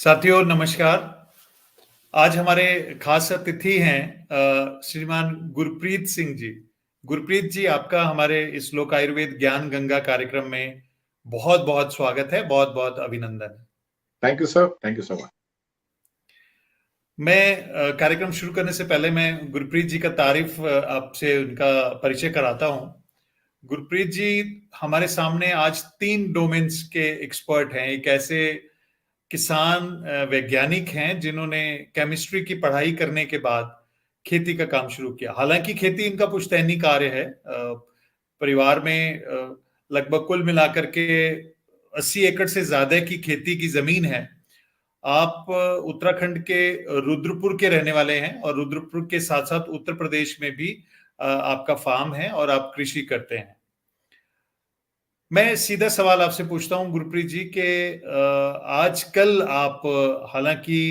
साथियों नमस्कार। आज हमारे खास अतिथि हैं श्रीमान गुरप्रीत सिंह जी। गुरप्रीत जी, आपका हमारे इस लोक आयुर्वेद ज्ञान गंगा कार्यक्रम में बहुत बहुत स्वागत है, बहुत बहुत अभिनंदन है। Thank you sir, thank you so much. मैं कार्यक्रम शुरू करने से पहले मैं गुरप्रीत जी का तारीफ आपसे उनका परिचय कराता हूं। गुरप्रीत जी हमारे सामने आज 3 डोमेन्स के एक्सपर्ट हैं। एक ऐसे किसान वैज्ञानिक हैं जिन्होंने केमिस्ट्री की पढ़ाई करने के बाद खेती का काम शुरू किया। हालांकि खेती इनका पुश्तैनी कार्य है। परिवार में लगभग कुल मिलाकर के 80 एकड़ से ज्यादा की खेती की जमीन है। आप उत्तराखंड के रुद्रपुर के रहने वाले हैं और रुद्रपुर के साथ साथ उत्तर प्रदेश में भी आपका फार्म है और आप कृषि करते हैं। मैं सीधा सवाल आपसे पूछता हूं गुरप्रीत जी के आजकल आप हालांकि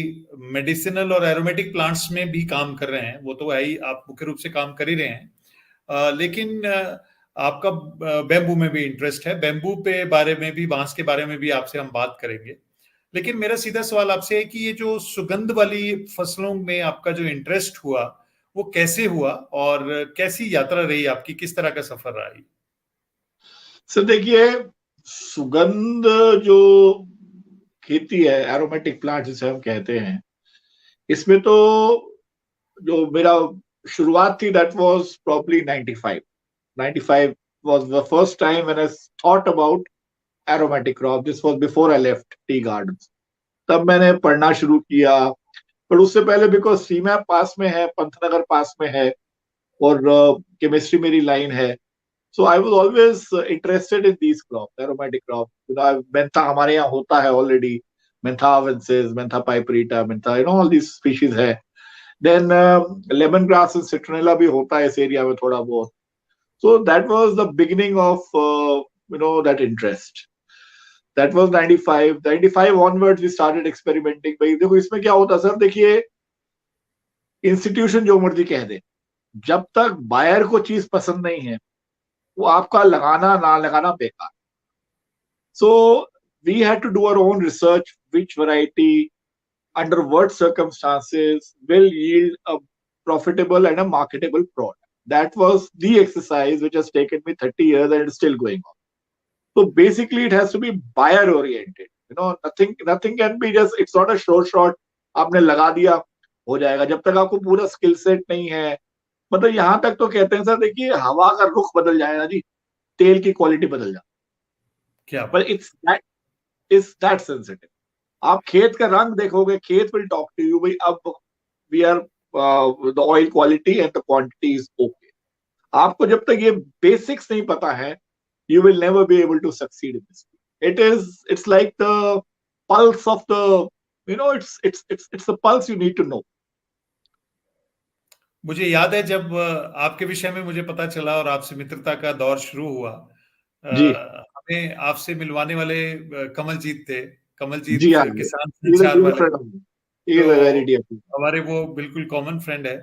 मेडिसिनल और एरोमेटिक प्लांट्स में भी काम कर रहे हैं, वो तो है ही, आप मुख्य रूप से काम कर ही रहे हैं, लेकिन आपका बैम्बू में भी इंटरेस्ट है। बैम्बू पे बारे में भी, बांस के बारे में भी आपसे हम बात करेंगे। लेकिन मेरा सीधा सवाल आपसे है कि ये जो सुगंध वाली फसलों में आपका जो इंटरेस्ट हुआ वो कैसे हुआ और कैसी यात्रा रही आपकी, किस तरह का सफर रहा? सर देखिए, सुगंध जो खेती है, एरोमेटिक प्लांट जिसे हम कहते हैं, इसमें तो जो मेरा शुरुआत थी that was probably 95 was the first time when I thought about aromatic crop. This was before I left tea gardens. तब मैंने पढ़ना शुरू किया, पर उससे पहले बिकॉज सीमैप पास में है, पंतनगर पास में है और केमिस्ट्री मेरी लाइन है, so I was always interested in these crops, aromatic crops. Mentha हमारे यहाँ होता है already, mentha avensis, mentha piperita, mentha, all these species है. Then lemongrass and citronella भी होता है इस एरिया में थोड़ा बहुत. So that was the beginning of that interest. That was 95. 95 onwards we started experimenting. भाई देखो इसमें क्या होता सर, देखिए इंस्टीट्यूशन जो मर्जी कह दे, जब तक बायर को चीज पसंद नहीं है वो आपका लगाना ना लगाना बेकार. So we had to do our own research, which variety, under what circumstances will yield a profitable and a marketable product. That was the exercise which has taken me 30 years and it's still going on. So basically it has to be buyer oriented. Nothing can be just, it's not a short shot, आपने लगा दिया हो जाएगा. जब तक आपको पूरा skill set नहीं है, मतलब यहां तक तो कहते हैं सर, देखिए हवा का रुख बदल जाएगा जी, तेल की क्वालिटी बदल जाए. क्या पर इट्स दैट सेंसिटिव. आप खेत का रंग देखोगे, खेत विल टॉक टू यू, भाई अब we are the oil quality and the quantity is okay. आपको जब तक ये बेसिक्स नहीं पता है, you will never be able to succeed in this. It's like the pulse of the, it's the pulse you need to know. मुझे याद है जब आपके विषय में मुझे पता चला और आपसे मित्रता का दौर शुरू हुआ, जी हमें आपसे मिलवाने वाले कमलजीत थे, कमलजीत जी हाँ, किसान he is a संचार dear वाले. friend of mine. He is a very तो dear friend. हमारे वो बिल्कुल कॉमन फ्रेंड है.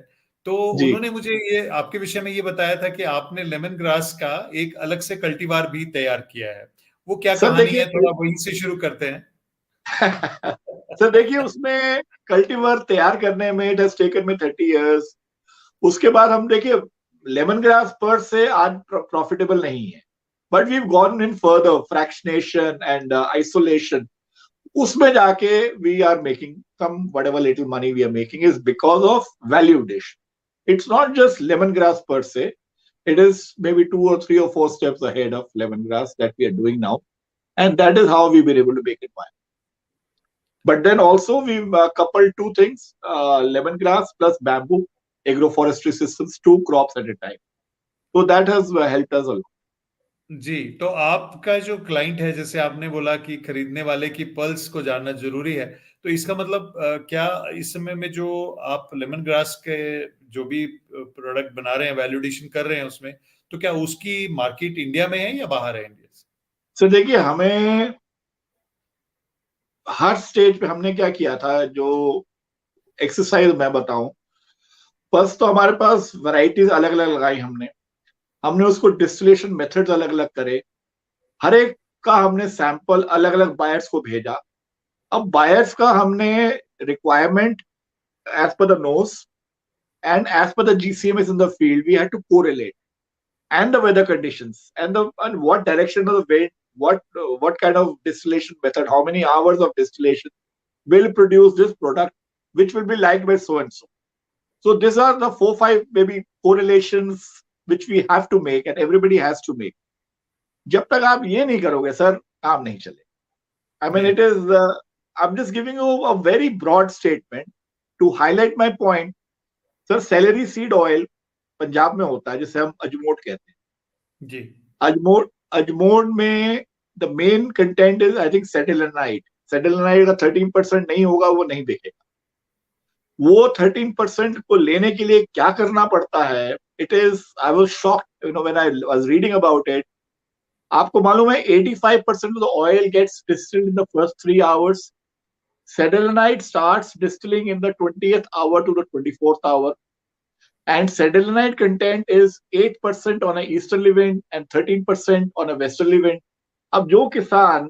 तो जी उन्होंने मुझे ये आपके विषय में ये बताया था कि आपने लेमन ग्रास का एक अलग से कल्टीवार भी तैयार किया है. वो क्या सर कहानी देखिए है, थोड़ा वहीं से शुरू करते हैं. सर देखिए, उसमें कल्टीवर तैयार करने में it has taken me 30 years. उसके बाद हम देखिए, लेमन ग्रास पर से आज प्रॉफिटेबल नहीं है, but we have gone in further fractionation and isolation. उसमें जाके we are making some whatever little money we are making is because of value addition. It's not just lemongrass per se. It is maybe 2 or 3 or 4 steps ahead of lemongrass that we are doing now, and that is how we've been able to make it viable. But then also we've coupled two things: lemongrass plus bamboo agroforestry systems, 2 crops at a time. So that has helped us a lot. जी, तो आपका जो client है, जैसे आपने बोला कि खरीदने वाले की पल्स को जानना जरूरी है, तो इसका मतलब क्या इस समय में जो आप लेमन ग्रास के जो भी प्रोडक्ट बना रहे हैं, वैल्यू एडिशन कर रहे हैं उसमें, तो क्या उसकी मार्केट इंडिया में है या बाहर है इंडिया से? So देखिए, हमें हर स्टेज पे हमने क्या किया था, जो एक्सरसाइज मैं बताऊं. फर्स्ट तो हमारे पास वैरायटीज अलग अलग लगाई हमने. हमने उसको डिस्टिलेशन मेथड्स अलग अलग करे. हर एक का हमने सैंपल अलग अलग बायर्स को भेजा. अब बायर्स का हमने requirement as per the nose and as per the GCMS in the field, we had to correlate and the weather conditions and what direction of the wind, what kind of distillation method, how many hours of distillation will produce this product, which will be liked by so and so. So these are the 4-5 maybe correlations which we have to make and everybody has to make. जब तक आप ये नहीं करोगे sir, काम नहीं चले. I mean, जी it is. I'm just giving you a very broad statement to highlight my point. Sir, celery seed oil Punjab में होता है जिसे हम अजमोट कहते हैं. जी अजमोट में the main content is I think सेटिलनाइट. सेटिलनाइट का 13% नहीं होगा, वो नहीं देखेगा. वो 13% को लेने के लिए क्या करना पड़ता है? It is, I was shocked when I was reading about it. आपको मालूम है 85% of the oil gets distilled in the first 3 hours. सेटिलनाइट starts distilling in the 20th hour to the 24th hour. And sedalinite content is 8% on a easterly wind and 13% on a westerly wind. अब जो किसान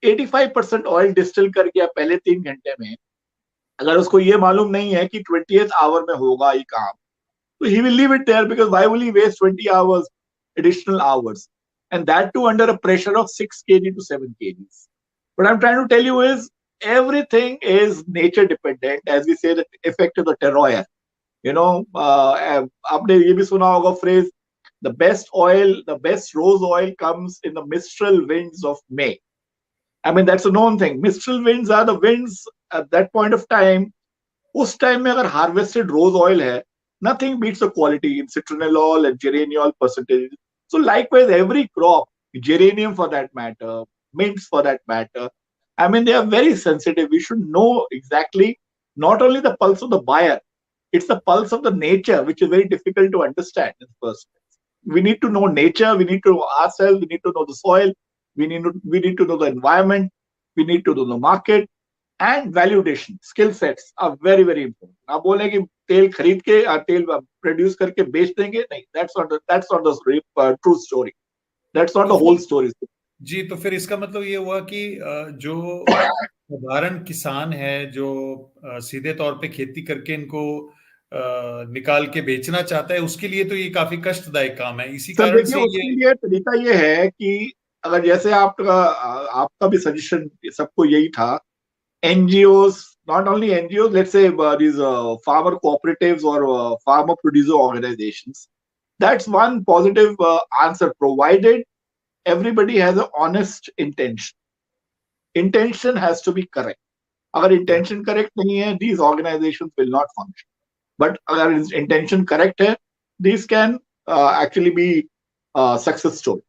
85% oil distil कर गया पहले 3 घंटे में, अगर उसको ये मालूम नहीं है कि 20th hour में होगा ये काम, तो he will leave it there because why will he waste 20 hours additional hours, and that too under a pressure of 6 kg to 7 kgs. What I'm trying to tell you is everything is nature dependent, as we say, the effect of the terroir. आपने ये भी सुना होगा phrase, the best rose oil comes in the mistral winds of May. I mean, that's a known thing. Mistral winds are the winds at that point of time. उस time में अगर harvested रोज oil है, nothing beats the quality in citronellol and geraniol percentages. So likewise, every crop, geranium for that matter, mints for that matter, I mean, they are very sensitive. We should know exactly not only the pulse of the buyer, it's the pulse of the nature, which is very difficult to understand in the first place. We need to know nature, we need to know ourselves, we need to know the soil, we need to know the environment, we need to know the market, and validation. Skill sets are very, very important. आप बोले कि तेल खरीद के तेल produce करके बेच देंगे, नहीं, that's not the true story. That's not तो the whole फिर story. जी तो फिर इसका मतलब ये हुआ कि जो साधारण किसान है जो सीधे तौर पे खेती करके इनको निकाल के बेचना चाहता है, उसके लिए तो ये काफी कष्टदायक काम है. इसी सर कारण देखिए, से ये उसके लिए तरीका ये है कि अगर जैसे आपका भी सजेशन सबको यही था, NGOs, not only NGOs, let's say these farmer cooperatives or farmer producer organizations. That's one positive answer, provided everybody has an honest intention. Intention has to be correct. अगर intention correct नहीं है, these organizations will not function. But अगर intention correct है, these can actually be success story.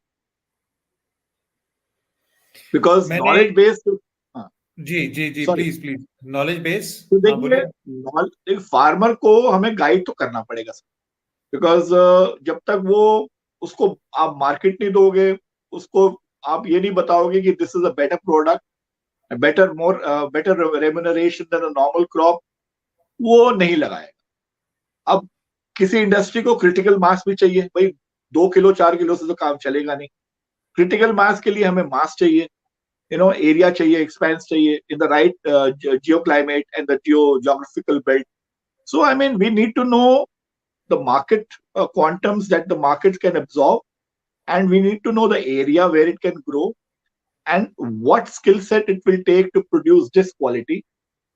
Because मैंने knowledge based. जी जी जी sorry. Please please knowledge base. तो हाँ बोलिए. देखिए, फार्मर को हमें गाइड तो करना पड़ेगा सर. बिकॉज जब तक वो उसको आप मार्केट नहीं दोगे, उसको आप ये नहीं बताओगे कि this is a better product, better remuneration than a normal crop, वो नहीं लगाएगा. अब किसी इंडस्ट्री को क्रिटिकल मास भी चाहिए भाई. 2 किलो 4 किलो से तो काम चलेगा नहीं. क्रिटिकल मास के लिए हमें मास चाहिए, एरिया चाहिए, एक्सपेंस चाहिए in the right geo climate and the geographical belt. So I mean we need to know the market quantums that the market can absorb, and we need to know the area where it can grow and what skill set it will take to produce this quality,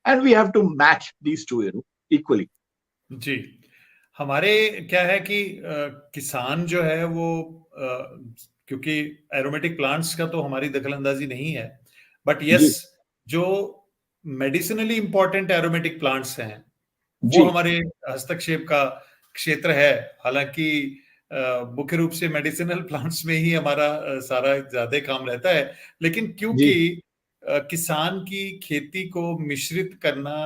and we have to match these two equally. जी हमारे क्या है कि किसान जो है वो क्योंकि aromatic plants का तो हमारी दखलंदाजी नहीं है, बट यस जी जो मेडिसिनली इंपॉर्टेंट एरोमेटिक प्लांट्स हैं वो जी हमारे हस्तक्षेप का क्षेत्र है. हालांकि मुख्य रूप से मेडिसिनल प्लांट्स में ही हमारा सारा ज्यादा काम रहता है, लेकिन क्योंकि जी किसान की खेती को मिश्रित करना,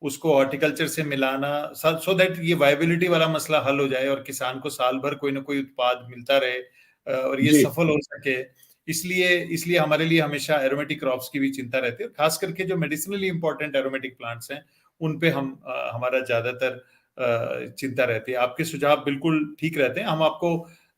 उसको हॉर्टिकल्चर से मिलाना, सो दैट ये वायबिलिटी वाला मसला हल हो जाए और किसान को साल भर कोई ना कोई उत्पाद मिलता रहे और ये जी सफल हो सके, इसलिए इसलिए हमारे लिए हमेशा एरोमेटिक क्रॉप्स की भी चिंता रहती है. खास करके जो मेडिसिनली इंपॉर्टेंट एरोमेटिक प्लांट्स हैं उन पे हमारा ज्यादातर चिंता रहती है. आपके सुझाव बिल्कुल ठीक रहते हैं. हम आपको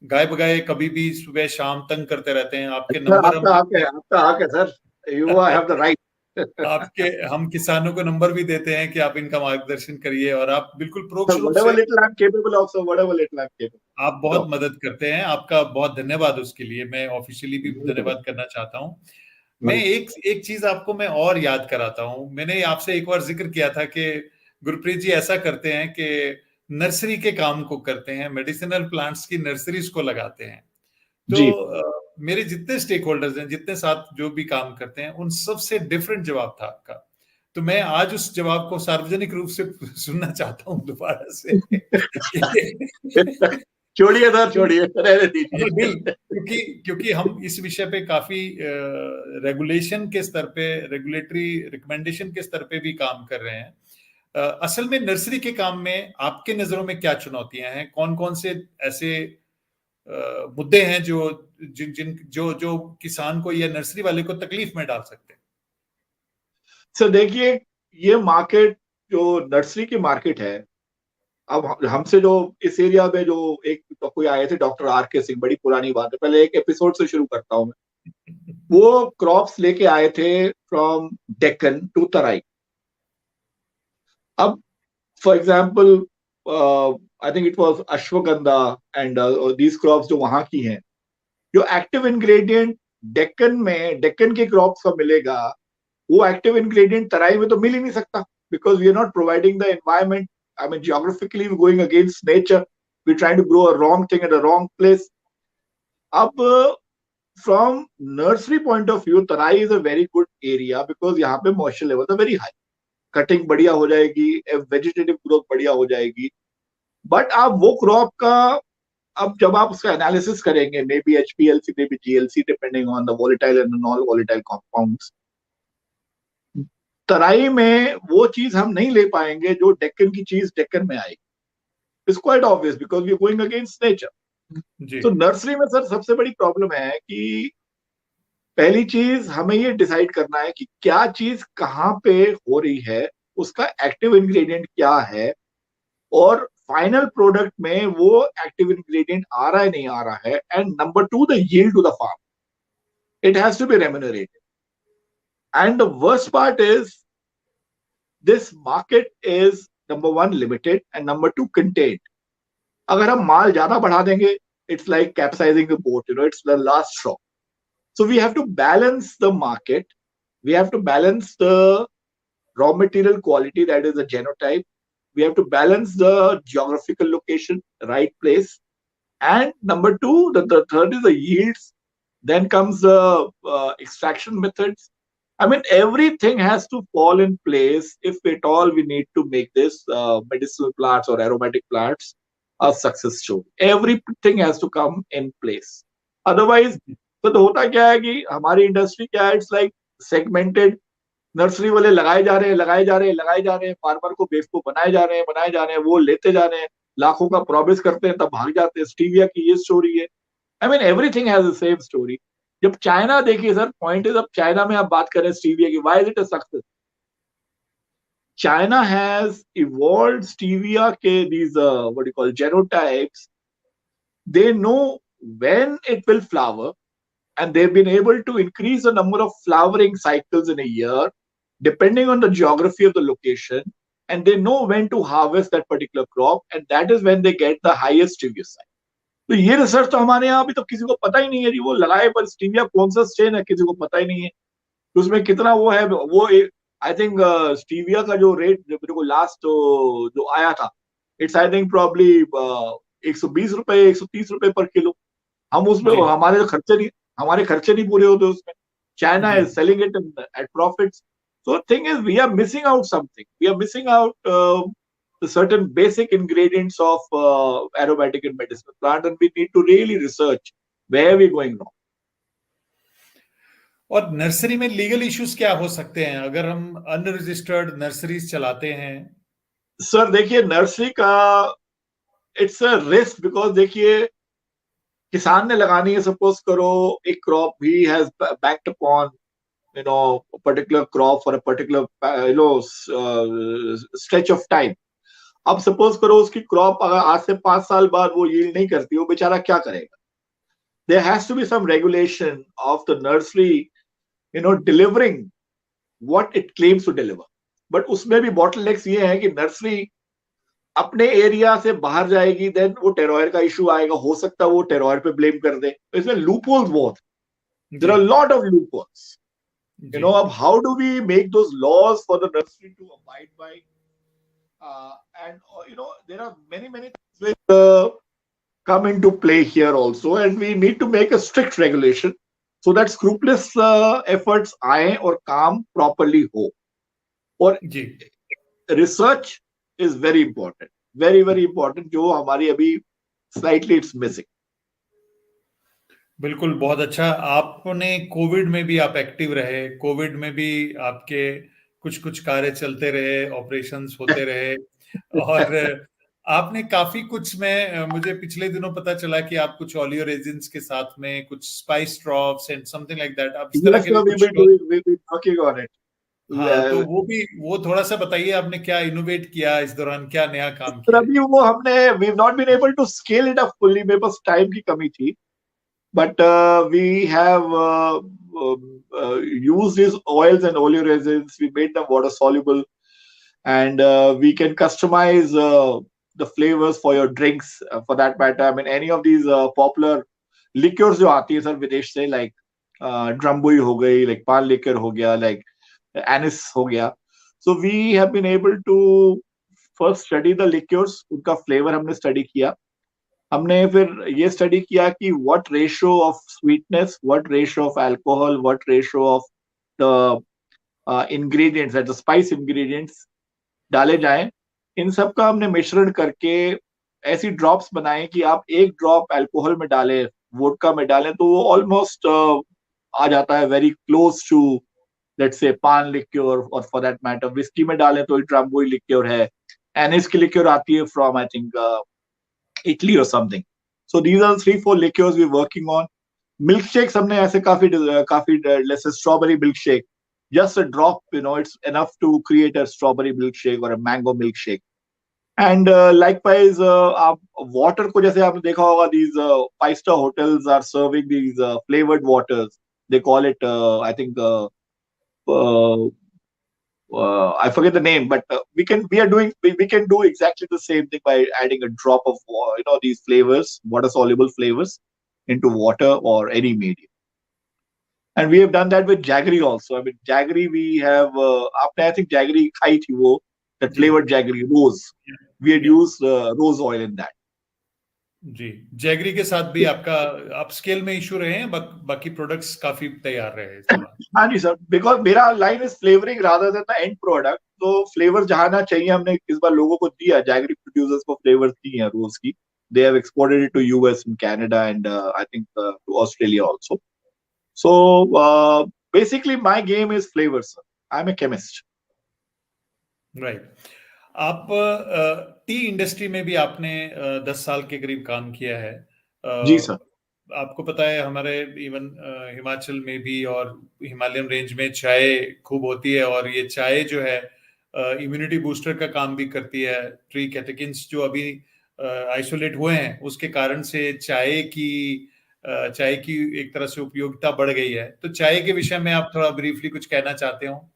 गाय बगाए कभी भी सुबह शाम तंग करते रहते हैं. आपके सर, नंबर हम आपका हक है sir. You have the right. आपके हम किसानों को नंबर भी देते हैं कि आप इनका मार्गदर्शन करिए, और आप बिल्कुल So परोक्ष रूप whatever से little I'm capable of, so whatever little I'm आप capable बहुत of. मदद करते हैं। आपका बहुत धन्यवाद उसके लिए, मैं ऑफिशियली भी Welcome. धन्यवाद करना चाहता हूँ। मैं Welcome. एक एक चीज आपको मैं और याद कराता हूँ। मैंने आपसे एक बार जिक्र किया था कि गुरप्रीत जी ऐसा करते हैं कि नर्सरी के काम को करते हैं, मेडिसिनल प्लांट्स की नर्सरीज को लगाते हैं। तो जी। मेरे जितने स्टेक होल्डर्स हैं, जितने साथ जो भी काम करते हैं, उन सब से डिफरेंट जवाब था आपका। तो मैं आज उस जवाब को सार्वजनिक रूप से सुनना चाहता हूँ दोबारा से। छोड़िए सर, छोड़िए, रहने दीजिए। नहीं, क्योंकि क्योंकि हम इस विषय पे काफी रेगुलेशन के स्तर पे, रेगुलेटरी रिकमेंडेशन के स्तर पे भी काम कर रहे हैं। असल में नर्सरी के काम में आपके नजरों में क्या चुनौतियां हैं? कौन कौन से ऐसे मुद्दे हैं जो जिन जिन जो जो किसान को या नर्सरी वाले को तकलीफ में डाल सकते हैं? सर देखिए, ये मार्केट जो नर्सरी की मार्केट है, अब हमसे जो इस एरिया में जो एक तो कोई आए थे, डॉक्टर R.K. सिंह, बड़ी पुरानी बात है, पहले एक एपिसोड से शुरू करता हूं मैं। वो क्रॉप्स लेके आए थे फ्रॉम डेक्कन टू तराई। अब for example, I think it was ashwagandha and these crops जो वहां की हैं, जो एक्टिव इंग्रेडिएंट डेक्कन के क्रॉप्स का मिलेगा, वो एक्टिव इंग्रेडिएंट तराई में तो मिल ही नहीं सकता, because we are not providing the environment. I mean geographically we going against nature, we trying to grow a wrong thing at a wrong place. अब from nursery point of view, Terai is a very good area because यहाँ पे moisture level तो very high, cutting बढ़िया हो जाएगी, vegetative growth बढ़िया हो जाएगी। बट आप वो क्रॉप का, अब जब आप उसका एनालिसिस करेंगे, may be HPLC, may be GLC, depending on the volatile and non volatile compounds, Terai में वो चीज हम नहीं ले पाएंगे जो डेक्कन की चीज डेक्कन में आएगी। It's quite obvious because we are going against nature. जी। तो नर्सरी में सर सबसे बड़ी प्रॉब्लम है कि पहली चीज हमें ये डिसाइड करना है कि क्या चीज कहाँ पे हो रही है, उसका एक्टिव इंग्रेडिएंट क्या है, और फाइनल प्रोडक्ट में वो एक्टिव इंग्रेडिएंट आ रहा है नहीं आ रहा है, and number two, the yield to the farm, it has to be remunerated. And the worst part is this market is number one limited and number two content. अगर हम माल ज्यादा बढ़ा देंगे, it's like capsizing the boat, it's the last straw. So we have to balance the market, we have to balance the raw material quality, that is the genotype. We have to balance the geographical location, right place. And number two, the third is the yields. Then comes the extraction methods. I mean, everything has to fall in place if at all we need to make this medicinal plants or aromatic plants a success story. Everything has to come in place. Otherwise, तो होता क्या है कि हमारी industry क्या है, it's like segmented. Nursery वाले लगाए जा रहे हैं, लगाए जा रहे हैं, लगाए जा रहे हैं, फार्मर को बेवकूफ बनाए जा रहे हैं, बनाए जा रहे हैं, वो लेते जा रहे हैं, लाखों का प्रॉमिस करते हैं, तब भाग जाते हैं। स्टीविया की ये स्टोरी है। I mean everything has the same story. जब चाइना, देखिए सर, पॉइंट इज, अब चाइना में आप बात करें स्टीविया की, why is it a success? China has evolved stevia के these what you call genotypes. They know when it will flower, and they've been able to increase the number of flowering cycles in a year depending on the geography of the location, and they know when to harvest that particular crop, and that is when they get the highest stevia size. तो ये research तो हमारे यहाँ अभी तो किसी को पता ही नहीं है जी। वो लगाए पर स्टीविया कौन सा स्ट्रेन है किसी को पता ही नहीं है, तो उसमें कितना वो है। वो आई थिंक स्टीविया का जो रेट मेरे को लास्ट जो आया था, इट्स आई थिंक प्रॉब्ली 120 रुपए, 130 रुपए पर किलो। हम उसमें जी। हमारे खर्चे नहीं पूरे होते उसमें। चाइना जी। Is selling it at profits. So thing is, we are missing out something. We are missing out the certain basic ingredients of aromatic and medicinal plant, and we need to really research where we're going wrong. और nursery में legal issues क्या हो सकते हैं अगर हम unregistered nurseries चलाते हैं? सर देखिए, नर्सरी का इट्स अ रिस्क, बिकॉज देखिए किसान ने लगानी है, सपोज करो एक crop he has banked upon particular crop for a particular stretch of time. अब सपोज करो उसकी क्रॉप अगर आज से 5 साल बाद वो यील्ड नहीं करती, वो बेचारा क्या करेगा? There has to be some regulation of the nursery, delivering what it claims to deliver. But उसमें भी बॉटलनेक्स ये है कि नर्सरी अपने एरिया से बाहर जाएगी, देन वो टेरॉयर का इशू आएगा, हो सकता है वो टेरॉयर पे ब्लेम कर दे, तो इसमें लूप होल्स बहुत, देयर जी are lot of loopholes, you जी know. अब how do we make those laws for the nursery to abide by, and you know, there are many things which come into play here also, and we need to make a strict regulation so that scrupulous efforts आए और काम properly हो. और जी research is very important, very important, जो हमारी अभी slightly it's missing. बिल्कुल, बहुत अच्छा। आपने कोविड में भी आप एक्टिव रहे, कोविड में भी आपके कुछ कुछ कार्य चलते रहे, ऑपरेशंस होते रहे, और आपने काफी कुछ में मुझे पिछले दिनों पता चला कि आप कुछ ऑलियो रेजिन्स के साथ में कुछ spice drops and something like that, आप इस तरह Yes के भी sir, कुछ शोध। we've been working on it. हाँ, तो वो भी, वो थोड़ा सा बताइए, आपने क्या इनोवेट किया इस दौरान, क्या नया काम पर किया है? अभी वो हमने we've not been able to scale it up fully, मेरे पास टाइम की कमी थी, but we have used these oils and oleoresins. We made them water soluble, and we can customize the flavors for your drinks, for that matter. I mean, any of these popular liqueurs जो आती है sir विदेश से, like ड्रम्बुई हो गई, like पान लिक्योर हो गया, like एनिस हो गया. So we have been able to first study the liqueurs, उनका flavor हमने study किया. हमने फिर ये स्टडी किया कि what ratio of sweetness, what ratio of alcohol, what ratio of the ingredients, the spice ingredients डाले जाएं. इन सब का हमने मिश्रण करके ऐसी ड्रॉप्स बनाए कि आप एक ड्रॉप अल्कोहल में डालें, वोडका में डालें, तो वो ऑलमोस्ट आ जाता है very close to, let's say पान लिक्योर, और फॉर दैट मैटर विस्की में डालें तो ट्राम्बोई लिक्योर है. एनिस की लिक्योर आती है from I think Italy or something. So these are 3-4 liqueurs we're working on. Milkshakes हमने ऐसे काफी let's say strawberry milkshake, just a drop, you know, it's enough to create a strawberry milkshake or a mango milkshake. And likewise, आप water को जैसे आपने देखा होगा, these 5-star hotels are serving these flavored waters. They call it, I think, uh, I forget the name, but we can do exactly the same thing by adding a drop of you know, these flavors, water soluble flavors, into water or any medium. And we have done that with jaggery also. I mean, jaggery we have after I think jaggery खाई थी वो, that जी flavored jaggery rose. We had या used rose oil in that. जी, jaggery के साथ भी आपका आप स्केल में इशू रहे हैं, बाकी प्रोडक्ट्स काफी तैयार रहे इस दौरान। हाँ जी सर, बिकॉज मेरा line is flavouring rather than the end product, तो फ्लेवर जहां चाहिए हमने इस बार लोगों को दिया, जैगरी प्रोड्यूसर्स को फ्लेवर्स दी हैं रोज की. They have exported it to US and Canada and I think to Australia also. So basically my game is flavours. I am a chemist. Right. आप टी इंडस्ट्री में भी आपने 10 साल के करीब काम किया है। जी सर. आपको पता है हमारे इवन हिमाचल में भी और हिमालयन रेंज में चाय खूब होती है, और ये चाय जो है इम्यूनिटी बूस्टर का काम भी करती है। ट्री कैटेकिन्स जो अभी आइसोलेट हुए हैं, उसके कारण से चाय की एक तरह से उपयोगिता बढ़ गई है। तो चाय के विषय में आप थोड़ा ब्रीफली कुछ कहना चाहते हो?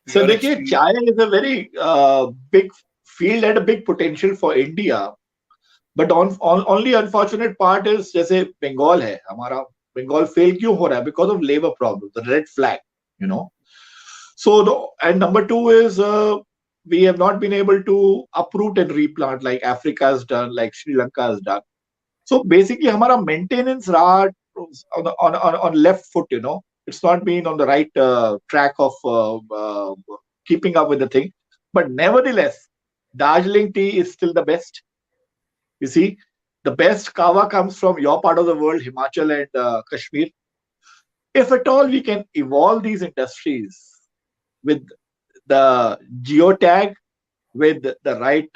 सर योर देखिए, एक्सपीरियंस। चाय is a very big field and a big potential for India. But only unfortunate part is, जैसे बंगाल है हमारा, बंगाल फेल क्यों हो रहा है? Because of labour problem, the red flag, you know. So, and number two is we have not been able to uproot and replant like Africa has done, like Sri Lanka has done. So basically, हमारा maintenance रहा on left foot, you know. It's not been on the right track of keeping up with the thing. But nevertheless, Darjeeling tea is still the best. You see, the best kava comes from your part of the world, Himachal and Kashmir. If at all we can evolve these industries with the geotag, with the right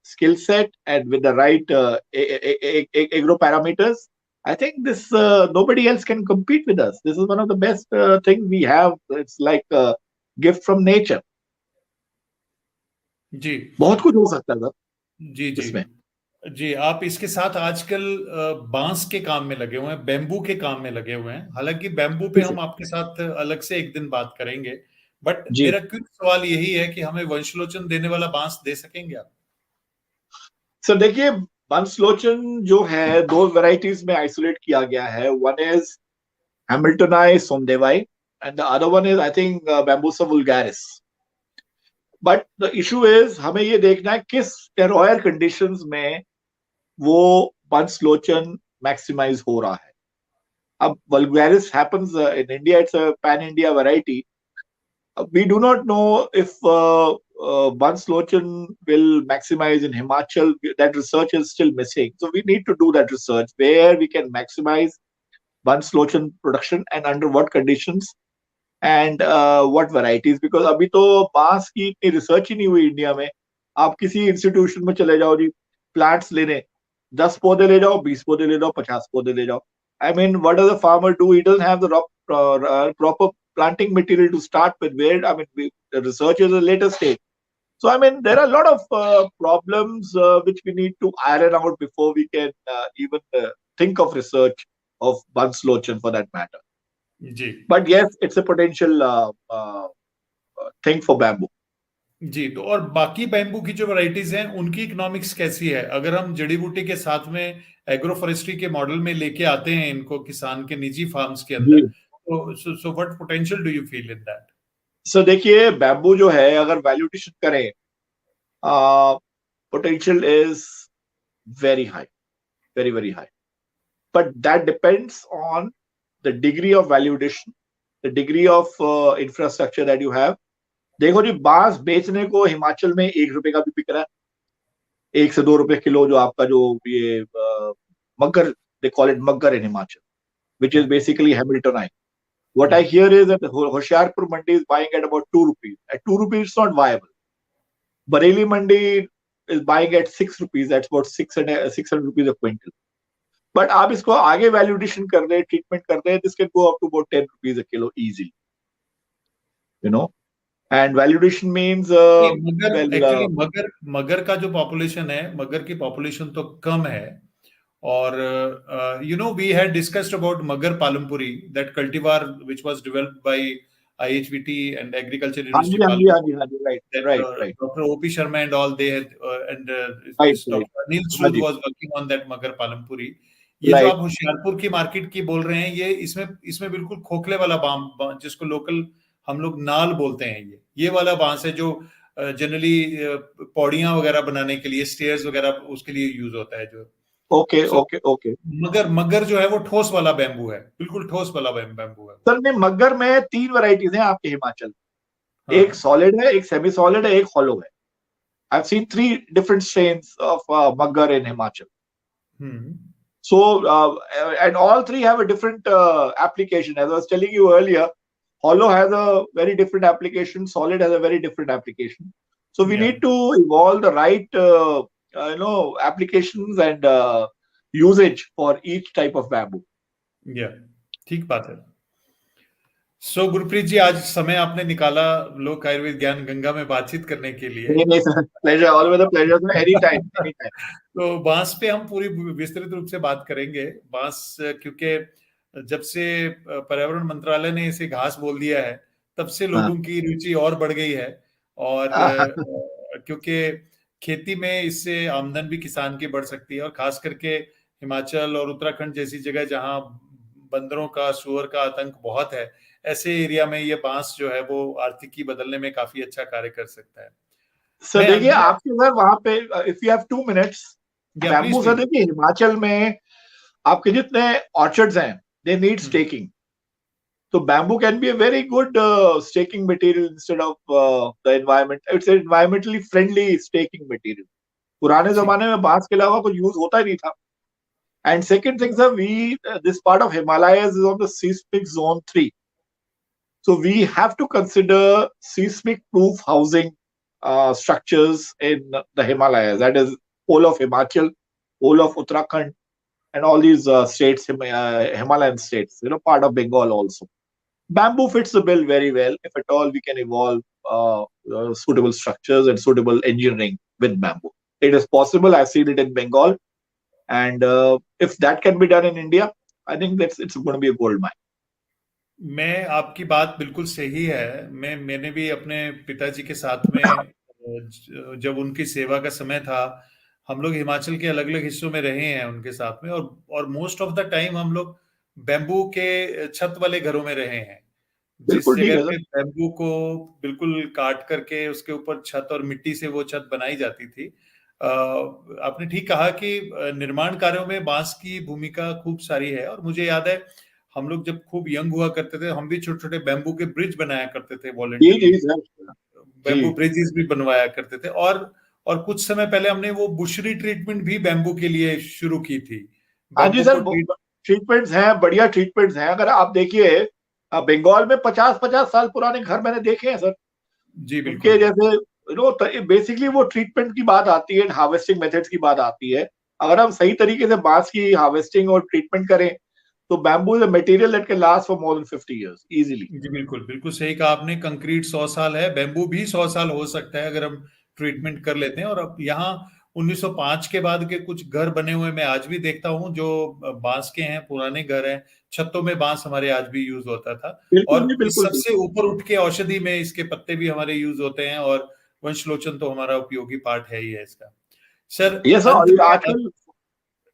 skill set, and with the right agro parameters, I think this nobody else can compete with us. This is one of the best things we have. It's like a gift from nature. जी बहुत कुछ हो सकता है sir जी जी इसमें. जी। आप इसके साथ आजकल बांस के काम में लगे हुए हैं, बैम्बू के काम में लगे हुए हैं। हालांकि बैम्बू पे जी सर. हम आपके साथ अलग से एक दिन बात करेंगे, बट जी मेरा क्विक सवाल यही है कि हमें वंशलोचन देने वाला बांस दे सकेंगे आप? सर, देखिए, बंसलोचन जो है दो वेराइटीज में आइसोलेट किया गया है. One is hamiltonii somdevai and the other one is, I think, bambusa vulgaris. But the issue is, हमें ये देखना है किस टेरोयर कंडीशंस में वो बंसलोचन मैक्सिमाइज हो रहा है. अब vulgaris happens in India, it's a pan India variety. We do not know if Bunslochan will maximize in Himachal. That research is still missing. So we need to do that research where we can maximize Bunslochan production and under what conditions and what varieties. Because अभी तो बांस की इतनी research ही नहीं हुई India में. आप किसी इंस्टीट्यूशन में चले जाओ जी, प्लांट्स लेने, 10 पौधे ले जाओ, 20 पौधे ले जाओ, 50 पौधे ले जाओ. I mean, what does a farmer do? He doesn't have the proper planting material to start with. Where, I mean, the research is a later stage. So, I mean, there are a lot of problems which we need to iron out before we can even think of research of Bunslochan for that matter. Ji But yes, it's a potential thing for bamboo. जी, तो और बाकी bamboo की जो varieties हैं उनकी economics कैसी है? अगर हम जड़ी बूटी के साथ में एग्रो फॉरेस्ट्री के मॉडल में लेके आते हैं इनको किसान के निजी फार्म्स के अंदर, जी. तो so what potential do you feel in that? So देखिए, बैम्बू जो है, अगर वैल्यूएशन करें, potential is very high, very, very high. But that depends on the degree of valuation, the degree of infrastructure that you have. देखो जी, बांस बेचने को हिमाचल में 1 रुपए का भी बिक रहा है, 1 से 2 रुपए किलो. जो आपका जो ये मगर, they call it मगर in Himachal, which is basically Hamiltonite. What I hear is that Hoshiarpur Mandi is buying at about 2 rupees. At 2 rupees, it's not viable. Bareilly Mandi is buying at 6 rupees. That's about 600 rupees a quintal. But आप इसको आगे valuation कर दे, treatment कर दे, this can go up to about 10 rupees a kilo easily. You know, and valuation means मगर well, actually मगर मगर का जो पॉपुलेशन है, मगर की पॉपुलेशन तो कम है. और you know we had discussed about मगर Palampuri, that cultivar which was developed by IHBT and agriculture हाँ यूनिवर्सिटी जी, हाँ जी, हाँ पालमपुर, जी, हाँ जी, right, that right, right, Dr. O.P. Sharma and all they had and right, this right. Dr. Anil हाँ Sood जी, was working on that Magar Palampuri. ये जो राइट. आप होशियारपुर की मार्केट की बोल रहे हैं, ये इसमें इसमें बिल्कुल खोखले वाला जिसको लोकल हम लोग नाल बोलते हैं, ये वाला बांस है जो जनरली पौड़ियां वगैरह बनाने के लिए, स्टेयर्स वगैरह उसके लिए यूज होता है जो. Okay, so okay, okay. मगर मगर जो है वो ठोस वाला बैम्बू है, बिल्कुल ठोस वाला बैम्बू है. सर, नहीं, मगर में 3 वैरायटीज हैं आपके हिमाचल. एक हाँ. सॉलिड है, एक सेमी सॉलिड है, एक हॉलो है. I've seen 3 different strains of Maggar in Himachal. Hmm. So, and all three have a different application. As I was telling you earlier, Hollow has a very different application. Solid has a very different application. So we या need to evolve the right, applications and usage for each type of bamboo. या ठीक बात है. सो गुरप्रीत जी, आज समय आपने निकाला लोक आयुर्वेद ज्ञान गंगा में बातचीत करने के लिए. नहीं, नहीं, sir, pleasure, always a pleasure, sir, any time, any time. तो बांस पे हम पूरी विस्तृत रूप से बात करेंगे. बांस क्योंकि जब से पर्यावरण मंत्रालय ने इसे घास बोल दिया है, तब से हाँ. लोगों की रुचि और बढ़ गई है. और क्योंकि खेती में इससे आमदन भी किसान की बढ़ सकती है, और खास करके हिमाचल और उत्तराखंड जैसी जगह जहां बंदरों का, सुअर का आतंक बहुत है, ऐसे एरिया में ये बांस जो है वो आर्थिकी बदलने में काफी अच्छा कार्य कर सकता है. सर, मैं देखिए, अंत में आपके घर वहां पे, इफ यू हैव 2 minutes, या प्लीज बैम्बू, सर, प्लीज. देखिए, हिमाचल में आपके जितने ऑर्चर्ड्स हैं, they need staking. So bamboo can be a very good staking material instead of the environment. It's an environmentally friendly staking material. पुराने ठीक. जमाने में बांस के अलावा कुछ यूज होता ही नहीं था. And second thing, sir, this part of Himalayas is on the seismic zone 3. So we have to consider seismic proof housing structures in the Himalayas. That is whole of Himachal, whole of Uttarakhand, and all these states, Himalayan states, part of Bengal also. Bamboo fits the bill very well. If at all we can evolve suitable structures and suitable engineering with bamboo, it is possible. I've seen it in Bengal, and if that can be done in India, I think it's going to be a gold mine. मैं आपकी बात बिल्कुल सही है। मैंने भी अपने पिताजी के साथ में जब उनकी सेवा का समय था, हम लोग हिमाचल के अलग अलग हिस्सों में रहे हैं उनके साथ में, और मोस्ट ऑफ द टाइम हम लोग बैम्बू के छत वाले घरों में रहे हैं। जिस बिल्कुल ठीक जगह है पे सर। बैम्बू को बिल्कुल काट करके उसके ऊपर छत और मिट्टी से वो छत बनाई जाती थी। आपने ठीक कहा कि निर्माण कार्यों में बांस की भूमिका खूब सारी है। और मुझे याद है, हम लोग जब खूब यंग हुआ करते थे, हम भी छोटे छोटे बैम्बू के ब्रिज बनाया करते थे जी जी वॉलेंटरली। सर। जी। बैम्बू ब्रिजेस भी बनवाया करते थे। और कुछ समय पहले हमने वो बुशरी ट्रीटमेंट भी बैम्बू के लिए शुरू की थी। हाँ जी बैम्बू सर, को ट्रीट। ट्रीटमेंट्स हैं, बढ़िया ट्रीटमेंट्स हैं। अगर आप देखिए, बंगाल में 50-50 साल पुराने घर मैंने देखे हैं सर। जी उनके बिल्कुल। जैसे बेसिकली वो ट्रीटमेंट की बात आती है, हार्वेस्टिंग मेथड्स की बात आती है। अगर हम सही तरीके से बांस की हार्वेस्टिंग और ट्रीटमेंट करें, तो bamboo is a material that can last for more than 50 years easily. जी बिल्कुल, बिल्कुल सही कहा आपने। कंक्रीट 100 साल है, बेम्बू भी 100 साल हो सकता है अगर हम ट्रीटमेंट कर लेते हैं। और अब यहाँ 1905 के बाद के कुछ घर बने हुए मैं आज भी देखता हूँ, जो बांस के हैं, पुराने घर हैं। छतों में बांस हमारे आज भी यूज होता था। बिल्कुल जी, और इस बिल्कुल सबसे बिल्कुल। ऊपर उठ के औषधि में इसके पत्ते भी हमारे यूज होते हैं। और वंशलोचन तो हमारा उपयोगी पार्ट है ही है इसका। सर, ये अंत सर में अब। आजकल, हाँ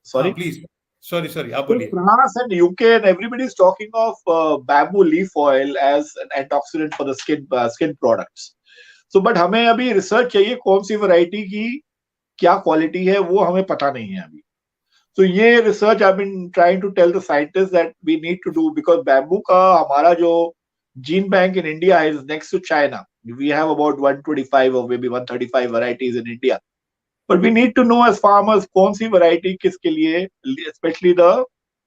सॉरी, प्लीज। सॉरी सॉरी, आप so बोलिए। France and UK and everybody is talking of bamboo leaf oil as an antioxidant for the skin products. So but हमें अभी रिसर्च चाहिए कौन सी वैरायटी की क्या क्वालिटी है, वो हमें पता नहीं है अभी। तो ये research I been trying to tell the scientist that we need to do, because bamboo का हमारा जो gene bank in India is next to China. We have about 125 or maybe 135 varieties in India. But we need to know as farmers कौन सी variety किसके लिए, especially the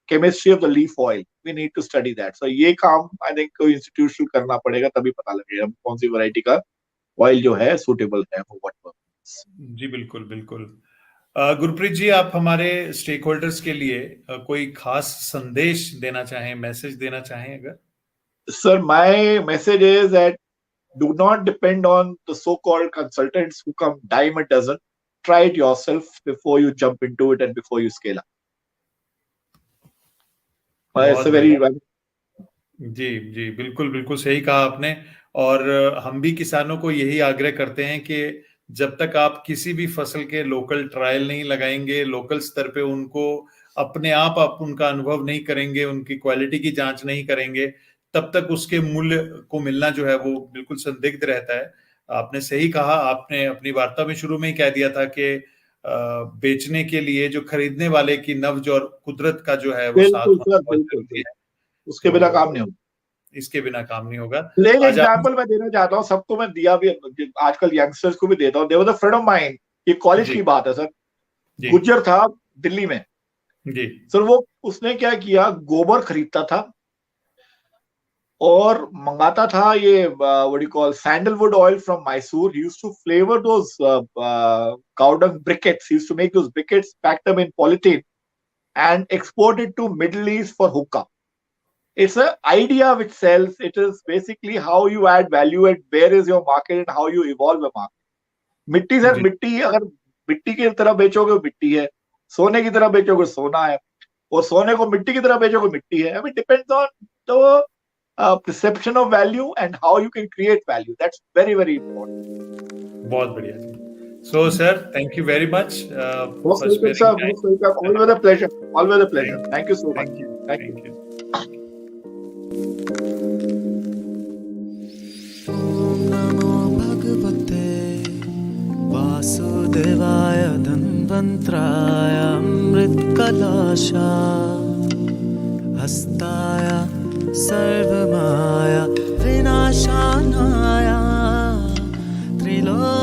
chemistry of the leaf oil. We need to study that. So ये काम I think कोई institution करना पड़ेगा, तभी पता लगेगा कौन सी वैरायटी का ऑयल जो है सुटेबल है फॉर व्हाट पर्पस। जी बिल्कुल बिल्कुल। गुरप्रीत जी, आप हमारे स्टेक होल्डर्स के लिए कोई खास संदेश देना चाहें, मैसेज देना चाहें अगर। Sir, my message is that do not depend on the so-called consultants who come dime a dozen. Try it yourself before you jump into it and before you scale up. It's बहुत a बढ़िया। very जी जी, बिल्कुल बिल्कुल सही कहा आपने। और हम भी किसानों को यही आग्रह करते हैं कि जब तक आप किसी भी फसल के लोकल ट्रायल नहीं लगाएंगे, लोकल स्तर पे उनको अपने आप उनका अनुभव नहीं करेंगे, उनकी क्वालिटी की जांच नहीं करेंगे, तब तक उसके मूल्य को मिलना जो है वो बिल्कुल संदिग्ध रहता है। आपने सही कहा। आपने अपनी वार्ता में शुरू में ही कह दिया था कि बेचने के लिए जो खरीदने वाले की नब्ज और कुदरत का जो है वो साथ बिल्कुल होना सर, बहुत बिल्कुल जरूरी है। बिल्कुल। उसके बिना काम नहीं तो होगा। इसके बिना काम नहीं होगा। एक आज आप। एग्जाम्पल मैं देना चाहता हूँ, सबको मैं दिया भी, आजकल यंगस्टर्स को भी देता हूँ। There was a friend of mine, ये कॉलेज जी की बात है सर। जी गुज्जर था दिल्ली में। जी सर वो उसने क्या किया, गोबर खरीदता था और मंगाता था ये what you call sandalwood oil from Mysore. He used to flavour those cow dung briquettes. He used to make those briquettes, pack them in polythene and export it to Middle East for hookah. It's an idea which sells. It is basically how you add value and where is your market and how you evolve a market. मिट्टी sir, जी मिट्टी अगर मिट्टी की तरह बेचोगे मिट्टी है, सोने की तरह बेचोगे सोना है, और सोने को मिट्टी की तरह बेचोगे मिट्टी है। I mean, depends on the perception of value and how you can create value. That's very very important. बहुत बढ़िया जी। So sir, thank you very much Most for welcome sparing sir, most welcome. Time. Always a pleasure, always a pleasure. Thank Thank you so much. Thank you Thank you. Thank you. नमो भगवते वासुदेवाय धन्वन्त्राय अमृतकलशा हस्ताय सर्वमाया विनाशानाय त्रिलोक